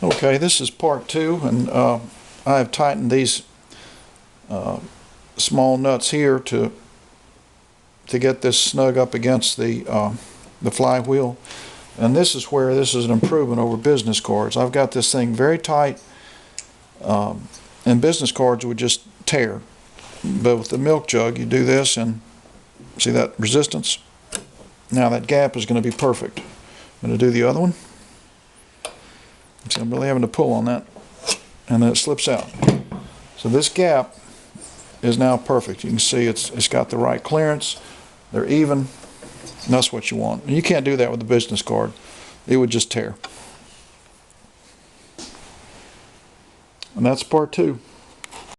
Okay, this is part two, and I have tightened these small nuts here to get this snug up against the flywheel. And this is where this is an improvement over business cards. I've got this thing very tight, and business cards would just tear. But with the milk jug, you do this, and see that resistance? Now that gap is going to be perfect. I'm going to do the other one. See, I'm really having to pull on that, and then it slips out. So this gap is now perfect. You can see it's got the right clearance. They're even, and that's what you want. And you can't do that with a business card. It would just tear. And that's part two.